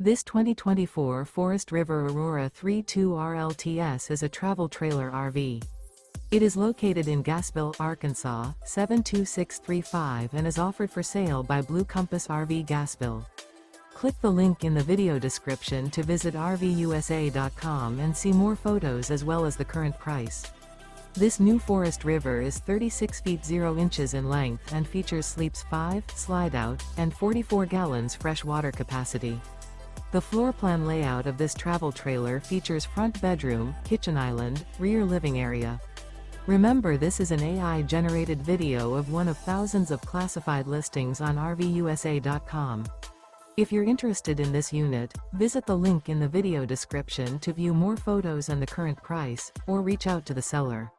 This 2024 Forest River Aurora 3.2 RLTS is a travel trailer RV. It is located in Gassville, Arkansas, 72635 and is offered for sale by Blue Compass RV Gassville. Click the link in the video description to visit RVUSA.com and see more photos as well as the current price. This new Forest River is 36 feet 0 inches in length and features sleeps 5, Slideout, and 44 gallons fresh water capacity. The floor plan layout of this travel trailer features front bedroom, kitchen island, rear living area. Remember, this is an AI-generated video of one of thousands of classified listings on RVUSA.com. If you're interested in this unit, visit the link in the video description to view more photos and the current price, or reach out to the seller.